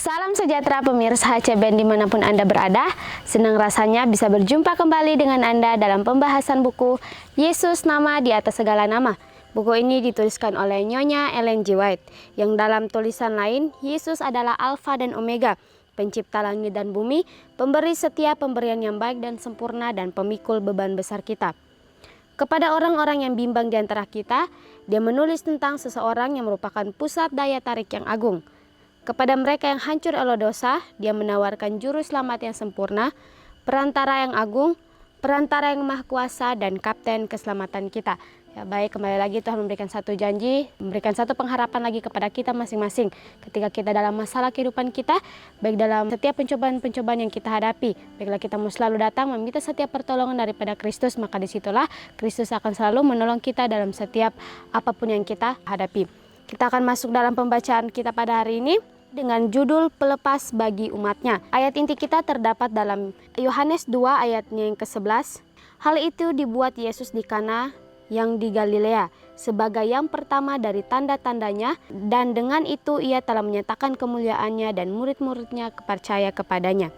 Salam sejahtera pemirsa HCBN dimanapun Anda berada. Senang rasanya bisa berjumpa kembali dengan Anda dalam pembahasan buku Yesus Nama di Atas Segala Nama. Buku ini dituliskan oleh Nyonya Ellen G. White, yang dalam tulisan lain, Yesus adalah Alfa dan Omega, pencipta langit dan bumi, pemberi setiap pemberian yang baik dan sempurna, dan pemikul beban besar kita. Kepada orang-orang yang bimbang di antara kita, dia menulis tentang seseorang yang merupakan pusat daya tarik yang agung. Kepada mereka yang hancur oleh dosa, dia menawarkan juru selamat yang sempurna, perantara yang agung, perantara yang maha kuasa, dan kapten keselamatan kita. Ya, baik, kembali lagi Tuhan memberikan satu janji, memberikan satu pengharapan lagi kepada kita masing-masing. Ketika kita dalam masalah kehidupan kita, baik dalam setiap pencobaan-pencobaan yang kita hadapi, baiklah kita mau selalu datang meminta setiap pertolongan daripada Kristus, maka disitulah Kristus akan selalu menolong kita dalam setiap apapun yang kita hadapi. Kita akan masuk dalam pembacaan kita pada hari ini dengan judul Pelepas bagi umatnya. Ayat inti kita terdapat dalam Yohanes 2 ayatnya yang ke-11. Hal itu dibuat Yesus di Kana yang di Galilea sebagai yang pertama dari tanda-tandanya, dan dengan itu ia telah menyatakan kemuliaannya dan murid-muridnya percaya kepadanya.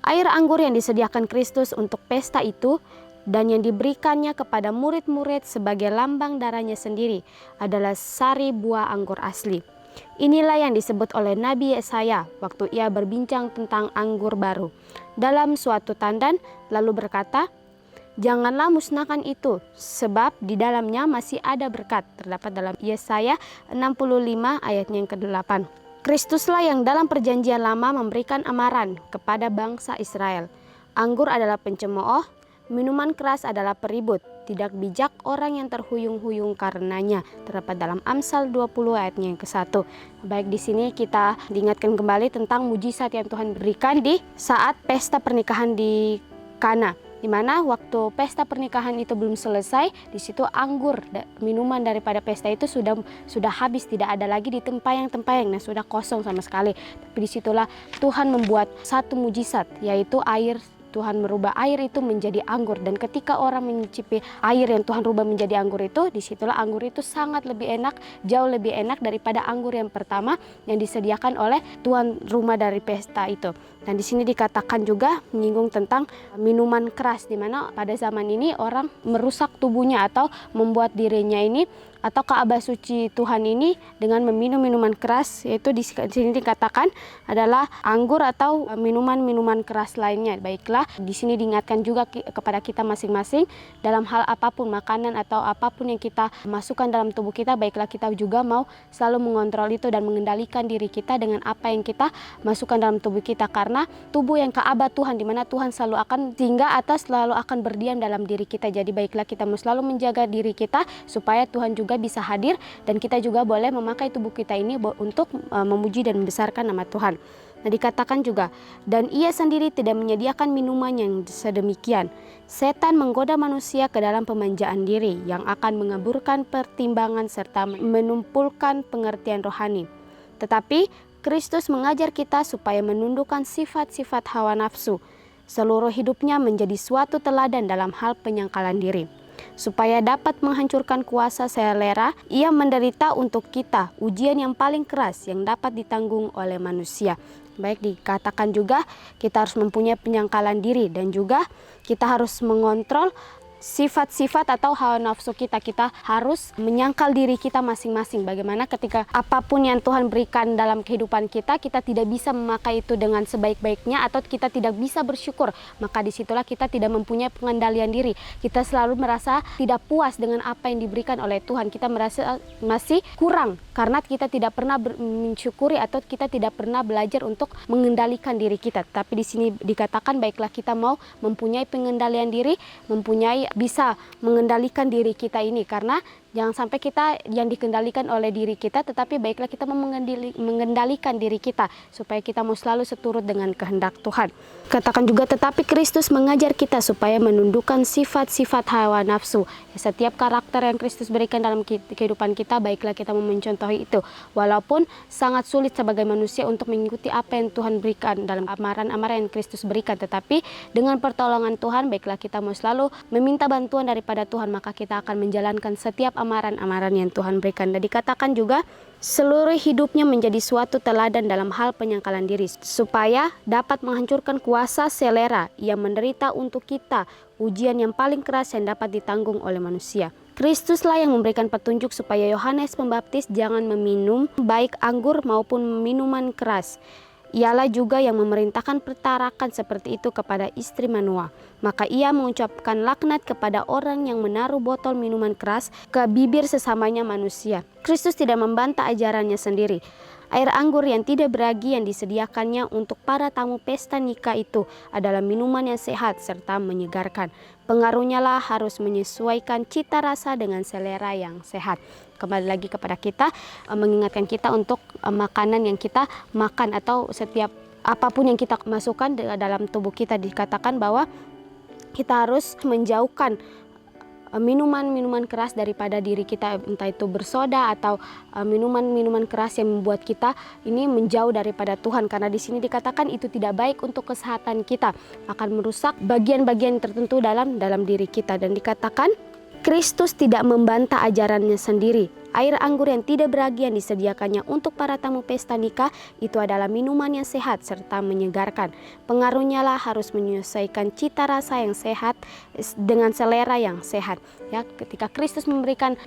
Air anggur yang disediakan Kristus untuk pesta itu dan yang diberikannya kepada murid-murid sebagai lambang darahnya sendiri adalah sari buah anggur asli. Inilah yang disebut oleh Nabi Yesaya waktu ia berbincang tentang anggur baru dalam suatu tandan, lalu berkata, "Janganlah musnahkan itu, sebab di dalamnya masih ada berkat." Terdapat dalam Yesaya 65 ayatnya yang ke-8. Kristuslah yang dalam perjanjian lama memberikan amaran kepada bangsa Israel. Anggur adalah pencemooh, minuman keras adalah peribut, tidak bijak orang yang terhuyung-huyung karenanya. Terdapat dalam Amsal 20 ayatnya yang ke-1. Baik, di sini kita diingatkan kembali tentang mujizat yang Tuhan berikan di saat pesta pernikahan di Kana, di mana waktu pesta pernikahan itu belum selesai, di situ anggur, minuman daripada pesta itu sudah habis, tidak ada lagi di tempayang-tempayang, nah sudah kosong sama sekali. Tapi disitulah Tuhan membuat satu mujizat, yaitu air. Tuhan merubah air itu menjadi anggur, dan ketika orang mencicipi air yang Tuhan rubah menjadi anggur itu, disitulah anggur itu sangat lebih enak, jauh lebih enak daripada anggur yang pertama yang disediakan oleh tuan rumah dari pesta itu. Dan di sini dikatakan juga menyinggung tentang minuman keras, di mana pada zaman ini orang merusak tubuhnya atau membuat dirinya ini atau Ka'bah suci Tuhan ini dengan meminum minuman keras, yaitu di sini dikatakan adalah anggur atau minuman-minuman keras lainnya. Baiklah, di sini diingatkan juga kepada kita masing-masing dalam hal apapun, makanan atau apapun yang kita masukkan dalam tubuh kita, baiklah kita juga mau selalu mengontrol itu dan mengendalikan diri kita dengan apa yang kita masukkan dalam tubuh kita, karena tubuh yang Ka'bah Tuhan, di mana Tuhan selalu akan tinggal atas, selalu akan berdiam dalam diri kita. Jadi baiklah kita mau selalu menjaga diri kita supaya Tuhan juga bisa hadir, dan kita juga boleh memakai tubuh kita ini untuk memuji dan membesarkan nama Tuhan. Nah, dikatakan juga, dan ia sendiri tidak menyediakan minuman yang sedemikian. Setan menggoda manusia ke dalam pemanjaan diri yang akan mengaburkan pertimbangan serta menumpulkan pengertian rohani. Tetapi Kristus mengajar kita supaya menundukkan sifat-sifat hawa nafsu. Seluruh hidupnya menjadi suatu teladan dalam hal penyangkalan diri. Supaya dapat menghancurkan kuasa selera, ia menderita untuk kita ujian yang paling keras yang dapat ditanggung oleh manusia. Baik, dikatakan juga kita harus mempunyai penyangkalan diri, dan juga kita harus mengontrol sifat-sifat atau hawa nafsu kita. Kita harus menyangkal diri kita masing-masing. Bagaimana ketika apapun yang Tuhan berikan dalam kehidupan kita, kita tidak bisa memakai itu dengan sebaik-baiknya, atau kita tidak bisa bersyukur, maka disitulah kita tidak mempunyai pengendalian diri. Kita selalu merasa tidak puas dengan apa yang diberikan oleh Tuhan. Kita merasa masih kurang karena kita tidak pernah mensyukuri, atau kita tidak pernah belajar untuk mengendalikan diri kita. Tapi di sini dikatakan baiklah kita mau mempunyai pengendalian diri, mempunyai bisa mengendalikan diri kita ini, karena jangan sampai kita yang dikendalikan oleh diri kita, tetapi baiklah kita mengendalikan diri kita supaya kita mau selalu seturut dengan kehendak Tuhan. Katakan juga, tetapi Kristus mengajar kita supaya menundukkan sifat-sifat hawa nafsu. Ya, setiap karakter yang Kristus berikan dalam kehidupan kita, baiklah kita mau mencontohi itu. Walaupun sangat sulit sebagai manusia untuk mengikuti apa yang Tuhan berikan dalam amaran-amaran yang Kristus berikan, tetapi dengan pertolongan Tuhan, baiklah kita mau selalu meminta bantuan daripada Tuhan, maka kita akan menjalankan setiap amaran-amaran yang Tuhan berikan. Dan dikatakan juga seluruh hidupnya menjadi suatu teladan dalam hal penyangkalan diri, supaya dapat menghancurkan kuasa selera yang menderita untuk kita, ujian yang paling keras yang dapat ditanggung oleh manusia. Kristuslah yang memberikan petunjuk supaya Yohanes Pembaptis jangan meminum baik anggur maupun minuman keras. Ialah juga yang memerintahkan pertarakan seperti itu kepada istri Manoa. Maka ia mengucapkan laknat kepada orang yang menaruh botol minuman keras ke bibir sesamanya manusia. Kristus tidak membantah ajarannya sendiri. Air anggur yang tidak beragi yang disediakannya untuk para tamu pesta nikah itu adalah minuman yang sehat serta menyegarkan. Pengaruhnya lah harus menyesuaikan cita rasa dengan selera yang sehat. Kembali lagi kepada kita, mengingatkan kita untuk makanan yang kita makan atau setiap apapun yang kita masukkan dalam tubuh kita. Dikatakan bahwa kita harus menjauhkan minuman-minuman keras daripada diri kita, entah itu bersoda atau minuman-minuman keras yang membuat kita ini menjauh daripada Tuhan, karena di sini dikatakan itu tidak baik untuk kesehatan kita, akan merusak bagian-bagian tertentu dalam diri kita. Dan dikatakan Kristus tidak membantah ajarannya sendiri. Air anggur yang tidak beragi yang disediakannya untuk para tamu pesta nikah itu adalah minuman yang sehat serta menyegarkan. Pengaruhnya lah harus menyesuaikan cita rasa yang sehat dengan selera yang sehat. Ya, ketika Kristus memberikan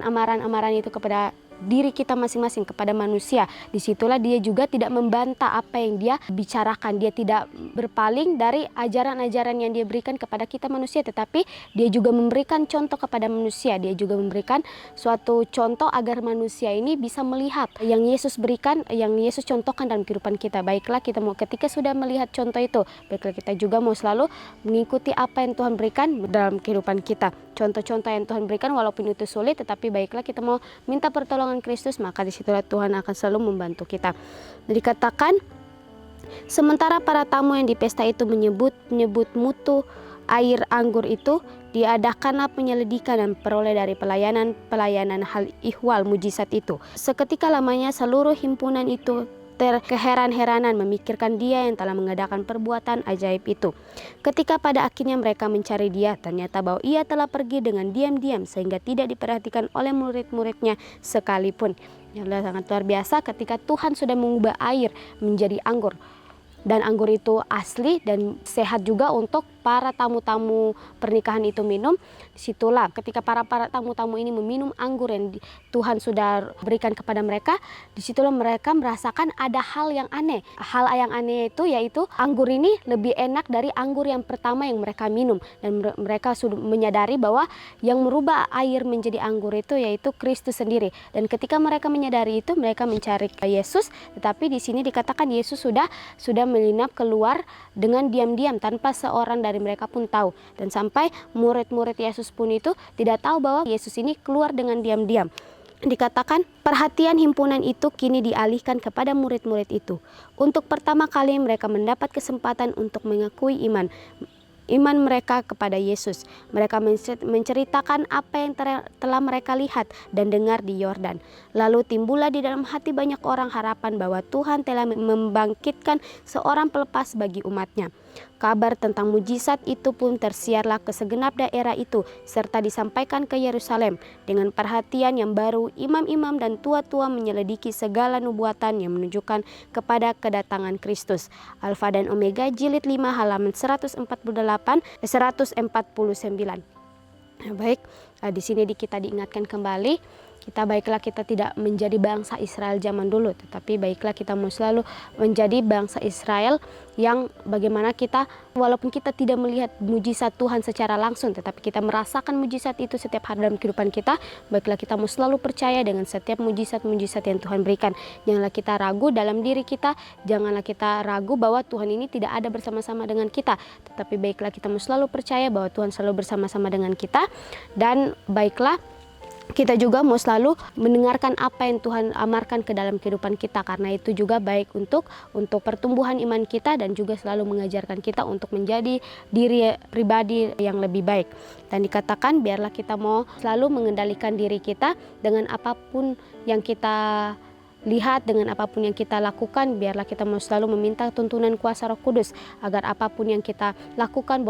amaran-amaran itu kepada diri kita masing-masing, kepada manusia, disitulah dia juga tidak membantah apa yang dia bicarakan. Dia tidak berpaling dari ajaran-ajaran yang dia berikan kepada kita manusia, tetapi dia juga memberikan contoh kepada manusia. Dia juga memberikan suatu contoh agar manusia ini bisa melihat yang Yesus berikan, yang Yesus contohkan dalam kehidupan kita. Baiklah kita mau, ketika sudah melihat contoh itu, baiklah kita juga mau selalu mengikuti apa yang Tuhan berikan dalam kehidupan kita. Contoh-contoh yang Tuhan berikan walaupun itu sulit, tetapi baiklah kita mau minta pertolongan Kristus, maka disitulah Tuhan akan selalu membantu kita. Dikatakan sementara para tamu yang di pesta itu menyebut mutu air anggur itu, diadakanlah penyelidikan dan peroleh dari pelayanan hal ihwal mujizat itu. Seketika lamanya seluruh himpunan itu terkeheran-heranan memikirkan dia yang telah mengadakan perbuatan ajaib itu. Ketika pada akhirnya mereka mencari dia, ternyata bahwa ia telah pergi dengan diam-diam sehingga tidak diperhatikan oleh murid-muridnya sekalipun. Yang sangat luar biasa ketika Tuhan sudah mengubah air menjadi anggur. Dan anggur itu asli dan sehat juga untuk para tamu-tamu pernikahan itu minum. Disitulah ketika para tamu-tamu ini meminum anggur yang Tuhan sudah berikan kepada mereka, disitulah mereka merasakan ada hal yang aneh. Hal yang aneh itu yaitu anggur ini lebih enak dari anggur yang pertama yang mereka minum. Dan mereka sudah menyadari bahwa yang merubah air menjadi anggur itu yaitu Kristus sendiri. Dan ketika mereka menyadari itu, mereka mencari Yesus, tetapi di sini dikatakan Yesus sudah menyelinap keluar dengan diam-diam tanpa seorang dari mereka pun tahu. Dan sampai murid-murid Yesus pun itu tidak tahu bahwa Yesus ini keluar dengan diam-diam. Dikatakan perhatian himpunan itu kini dialihkan kepada murid-murid itu. Untuk pertama kali mereka mendapat kesempatan untuk mengakui iman mereka kepada Yesus. Mereka menceritakan apa yang telah mereka lihat dan dengar di Yordan. Lalu timbullah di dalam hati banyak orang harapan bahwa Tuhan telah membangkitkan seorang pelepas bagi umatnya. Kabar tentang mujizat itu pun tersiarlah ke segenap daerah itu serta disampaikan ke Yerusalem. Dengan perhatian yang baru, imam-imam dan tua-tua menyelidiki segala nubuatan yang menunjukkan kepada kedatangan Kristus. Alfa dan Omega jilid 5 halaman 149. Baik, di sini kita diingatkan kembali. Kita tidak menjadi bangsa Israel zaman dulu, tetapi baiklah kita mau selalu menjadi bangsa Israel yang bagaimana kita, walaupun kita tidak melihat mujizat Tuhan secara langsung, tetapi kita merasakan mujizat itu setiap hari dalam kehidupan kita. Baiklah kita mau selalu percaya dengan setiap mujizat-mujizat yang Tuhan berikan. Janganlah kita ragu dalam diri kita, janganlah kita ragu bahwa Tuhan ini tidak ada bersama-sama dengan kita, tetapi baiklah kita mau selalu percaya bahwa Tuhan selalu bersama-sama dengan kita. Dan baiklah kita juga mau selalu mendengarkan apa yang Tuhan amarkan ke dalam kehidupan kita, karena itu juga baik untuk pertumbuhan iman kita dan juga selalu mengajarkan kita untuk menjadi diri pribadi yang lebih baik. Dan dikatakan biarlah kita mau selalu mengendalikan diri kita dengan apapun yang kita lihat, dengan apapun yang kita lakukan, biarlah kita mau selalu meminta tuntunan kuasa Roh Kudus agar apapun yang kita lakukan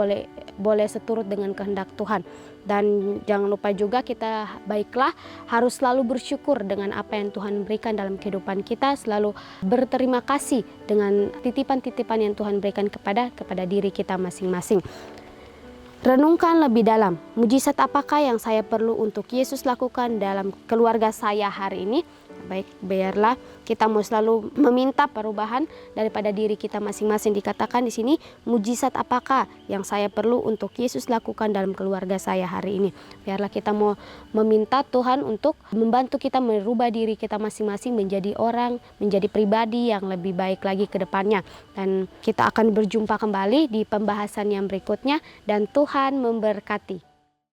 boleh seturut dengan kehendak Tuhan. Dan jangan lupa juga kita baiklah harus selalu bersyukur dengan apa yang Tuhan berikan dalam kehidupan kita, selalu berterima kasih dengan titipan-titipan yang Tuhan berikan kepada diri kita masing-masing. Renungkan lebih dalam, mujizat apakah yang saya perlu untuk Yesus lakukan dalam keluarga saya hari ini? Baik, biarlah kita mau selalu meminta perubahan daripada diri kita masing-masing. Dikatakan di sini, mujizat apakah yang saya perlu untuk Yesus lakukan dalam keluarga saya hari ini. Biarlah kita mau meminta Tuhan untuk membantu kita merubah diri kita masing-masing menjadi orang, menjadi pribadi yang lebih baik lagi ke depannya. Dan kita akan berjumpa kembali di pembahasan yang berikutnya, dan Tuhan memberkati.